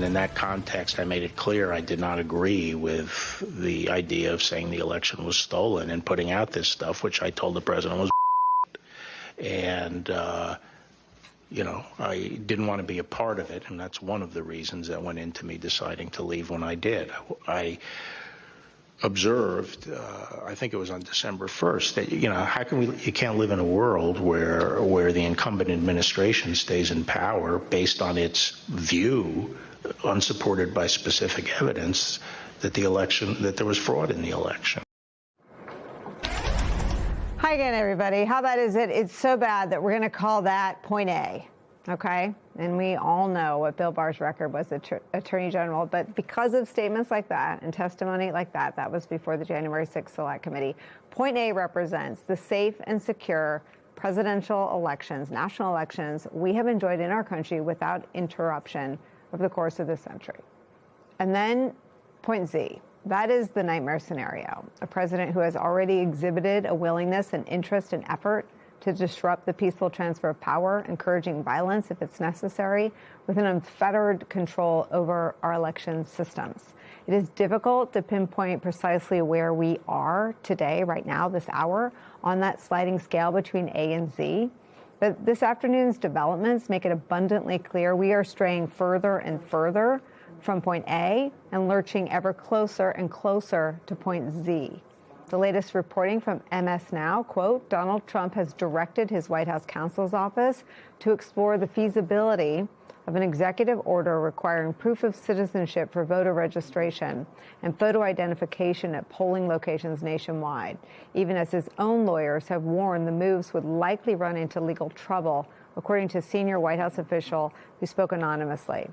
And in that context, I made it clear I did not agree with the idea of saying the election was stolen and putting out this stuff, which I told the president was and I didn't want to be a part of it, and that's one of the reasons that went into me deciding to leave when I did. I observed, I think it was on December 1st, that how can you can't live in a world where the incumbent administration stays in power based on its view, unsupported by specific evidence, that there was fraud in the election. Hi again, everybody. How bad is it? It's so bad that we're going to call that point A, okay? And we all know what Bill Barr's record was as Attorney General, but because of statements like that and testimony like that, that was before the January 6th Select Committee, point A represents the safe and secure presidential elections, national elections we have enjoyed in our country without interruption over the course of this century. And then point Z. That is the nightmare scenario. A president who has already exhibited a willingness and interest and effort to disrupt the peaceful transfer of power, encouraging violence if it's necessary, with an unfettered control over our election systems. It is difficult to pinpoint precisely where we are today, right now, this hour, on that sliding scale between A and Z. But this afternoon's developments make it abundantly clear we are straying further and further from point A and lurching ever closer and closer to point Z. The latest reporting from MS Now, quote, Donald Trump has directed his White House counsel's office to explore the feasibility of an executive order requiring proof of citizenship for voter registration and photo identification at polling locations nationwide, even as his own lawyers have warned the moves would likely run into legal trouble, according to a senior White House official who spoke anonymously.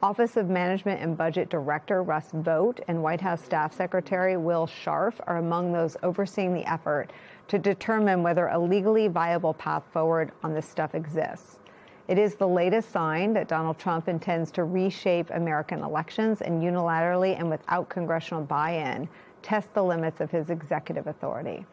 Office of Management and Budget Director Russ Vought and White House Staff Secretary Will Scharf are among those overseeing the effort to determine whether a legally viable path forward on this stuff exists. It is the latest sign that Donald Trump intends to reshape American elections and unilaterally and without congressional buy-in test the limits of his executive authority.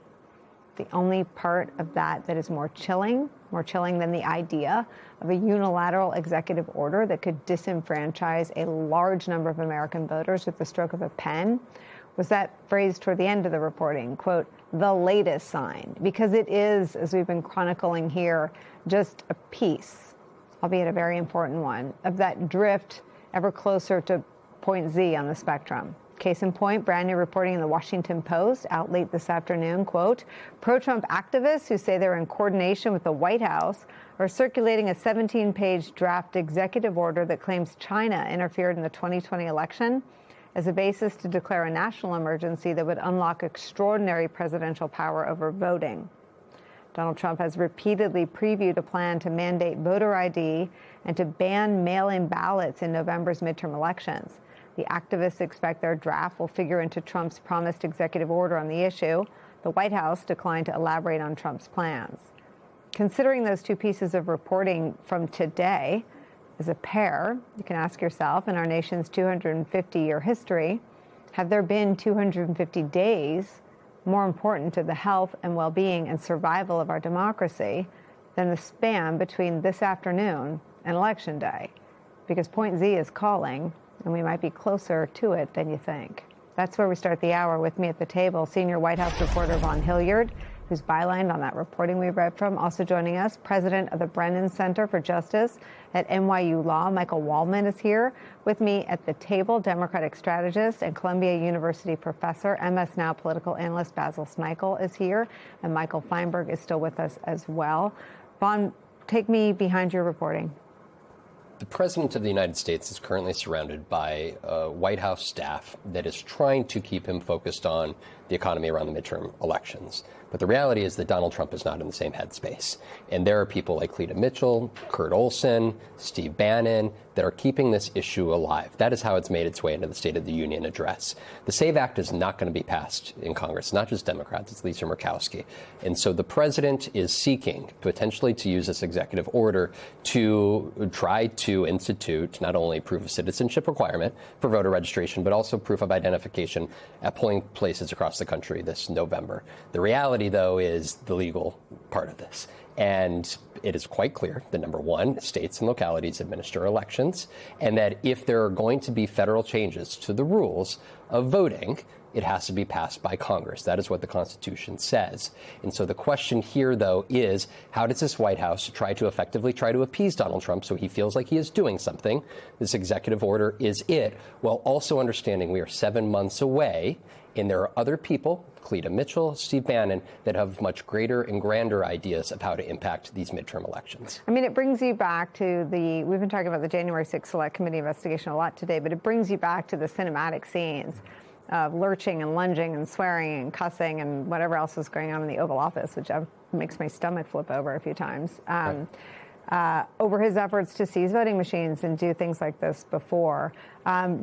The only part of that is more chilling than the idea of a unilateral executive order that could disenfranchise a large number of American voters with the stroke of a pen, was that phrase toward the end of the reporting, quote, the latest sign, because it is, as we've been chronicling here, just a piece, albeit a very important one, of that drift ever closer to point Z on the spectrum. Case in point, brand new reporting in the Washington Post out late this afternoon, quote, pro-Trump activists who say they're in coordination with the White House are circulating a 17-page draft executive order that claims China interfered in the 2020 election as a basis to declare a national emergency that would unlock extraordinary presidential power over voting. Donald Trump has repeatedly previewed a plan to mandate voter ID and to ban mail-in ballots in November's midterm elections. The activists expect their draft will figure into Trump's promised executive order on the issue. The White House declined to elaborate on Trump's plans. Considering those two pieces of reporting from today as a pair, you can ask yourself, in our nation's 250-year history, have there been 250 days more important to the health and well-being and survival of our democracy than the span between this afternoon and Election Day? Because point Z is calling, and we might be closer to it than you think. That's where we start the hour. With me at the table, senior White House reporter Vaughn Hilliard, who's bylined on that reporting we read from. Also joining us, president of the Brennan Center for Justice at NYU Law, Michael Waldman, is here. With me at the table, Democratic strategist and Columbia University professor, MS Now political analyst Basil Smikle is here, and Michael Feinberg is still with us as well. Vaughn, take me behind your reporting. The President of the United States is currently surrounded by a White House staff that is trying to keep him focused on the economy around the midterm elections. But the reality is that Donald Trump is not in the same headspace. And there are people like Cleta Mitchell, Kurt Olson, Steve Bannon that are keeping this issue alive. That is how it's made its way into the State of the Union address. The SAVE Act is not going to be passed in Congress. It's not just Democrats, it's Lisa Murkowski. And so the president is seeking potentially to use this executive order to try to institute not only proof of citizenship requirement for voter registration, but also proof of identification at polling places across the country this November. The reality, though, is the legal part of this. And it is quite clear that, number one, states and localities administer elections, and that if there are going to be federal changes to the rules of voting, it has to be passed by Congress. That is what the Constitution says. And so the question here, though, is how does this White House try to appease Donald Trump so he feels like he is doing something? This executive order is it, while also understanding we are 7 months away, and there are other people, Cleta Mitchell, Steve Bannon, that have much greater and grander ideas of how to impact these midterm elections. I mean, it brings you back to we've been talking about the January 6th Select Committee investigation a lot today, but it brings you back to the cinematic scenes of lurching and lunging and swearing and cussing and whatever else was going on in the Oval Office, which makes my stomach flip over a few times, over his efforts to seize voting machines and do things like this before.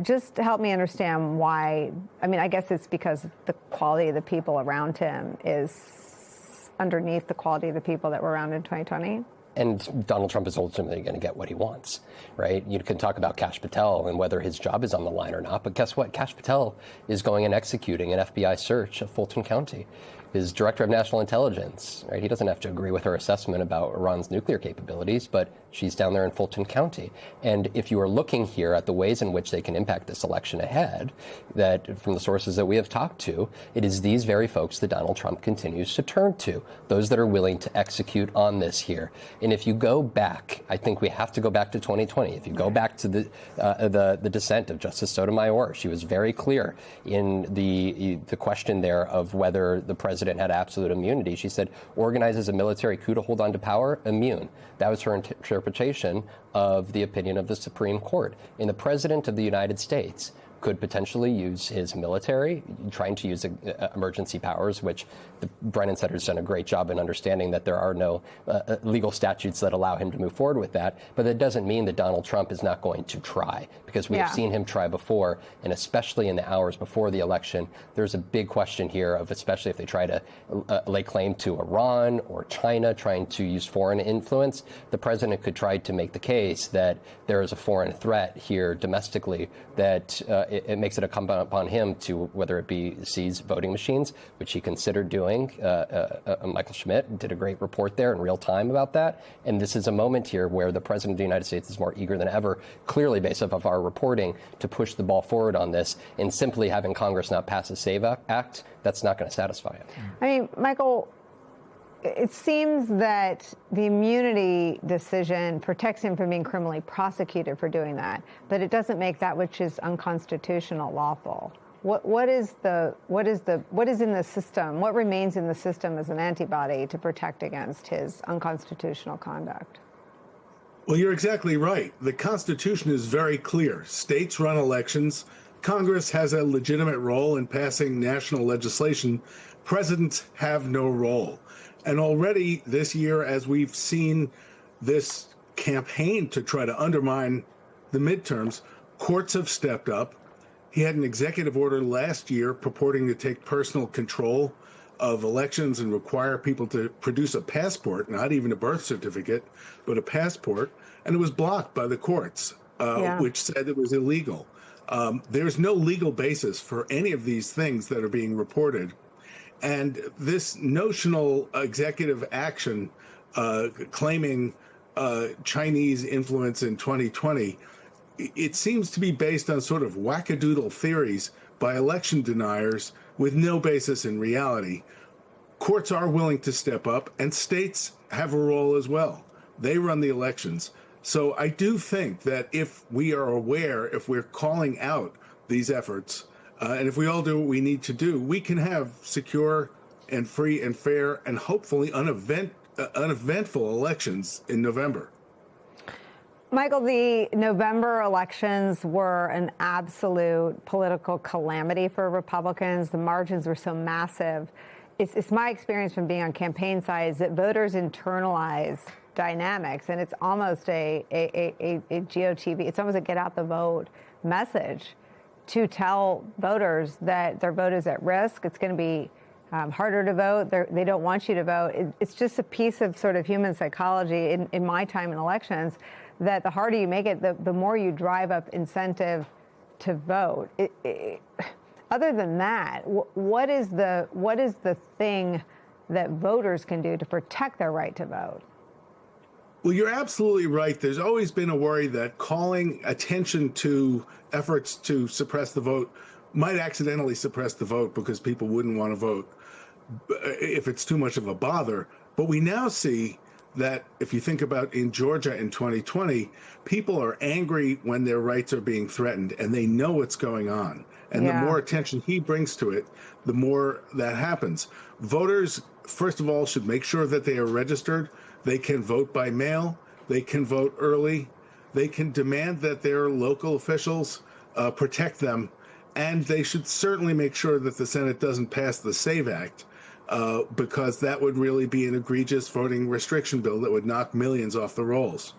Just help me understand why. I mean, I guess it's because the quality of the people around him is underneath the quality of the people that were around in 2020. And Donald Trump is ultimately going to get what he wants, right? You can talk about Kash Patel and whether his job is on the line or not, but guess what? Kash Patel is going and executing an FBI search of Fulton County. His director of national intelligence, right? He doesn't have to agree with her assessment about Iran's nuclear capabilities, but she's down there in Fulton County. And if you are looking here at the ways in which they can impact this election ahead, that from the sources that we have talked to, it is these very folks that Donald Trump continues to turn to, those that are willing to execute on this here. And if you go back, I think we have to go back to 2020. If you go back to the dissent of Justice Sotomayor, she was very clear in the question there of whether the president had absolute immunity. She said, organizes a military coup to hold on to power, immune. That was her interpretation of the opinion of the Supreme Court. And the president of the United States could potentially use his military, trying to use emergency powers, which the Brennan Center has done a great job in understanding that there are no legal statutes that allow him to move forward with that. But that doesn't mean that Donald Trump is not going to try, because we have seen him try before, and especially in the hours before the election, there's a big question here of, especially if they try to lay claim to Iran or China, trying to use foreign influence, the president could try to make the case that there is a foreign threat here domestically that it makes it incumbent upon him to, whether it be seize voting machines, which he considered doing. Michael Schmidt did a great report there in real time about that. And this is a moment here where the president of the United States is more eager than ever, clearly based off of our reporting, to push the ball forward on this. And simply having Congress not pass a SAVE Act, that's not going to satisfy it. I mean, Michael, it seems that the immunity decision protects him from being criminally prosecuted for doing that, but it doesn't make that which is unconstitutional lawful. What is in the system? What remains in the system as an antibody to protect against his unconstitutional conduct? Well, you're exactly right. The Constitution is very clear. States run elections. Congress has a legitimate role in passing national legislation. Presidents have no role. And already this year, as we've seen this campaign to try to undermine the midterms, courts have stepped up. He had an executive order last year purporting to take personal control of elections and require people to produce a passport, not even a birth certificate, but a passport. And it was blocked by the courts, which said it was illegal. There's no legal basis for any of these things that are being reported. And this notional executive action claiming Chinese influence in 2020, it seems to be based on sort of wackadoodle theories by election deniers with no basis in reality. Courts are willing to step up, and states have a role as well. They run the elections. So I do think that if we are aware, if we're calling out these efforts, and if we all do what we need to do, we can have secure and free and fair and hopefully uneventful elections in November. Michael, the November elections were an absolute political calamity for Republicans. The margins were so massive. It's my experience from being on campaign sides that voters internalize dynamics, and it's almost a GOTV. It's almost a get out the vote message to tell voters that their vote is at risk. It's going to be harder to vote. They don't want you to vote. It's just a piece of sort of human psychology in my time in elections, that the harder you make it, the more you drive up incentive to vote. Other than that, what is the thing that voters can do to protect their right to vote? Well, you're absolutely right. There's always been a worry that calling attention to efforts to suppress the vote might accidentally suppress the vote because people wouldn't want to vote if it's too much of a bother. But we now see that if you think about in Georgia in 2020, people are angry when their rights are being threatened and they know what's going on. And the more attention he brings to it, the more that happens. Voters, first of all, should make sure that they are registered. They can vote by mail. They can vote early. They can demand that their local officials protect them. And they should certainly make sure that the Senate doesn't pass the SAVE Act, because that would really be an egregious voting restriction bill that would knock millions off the rolls.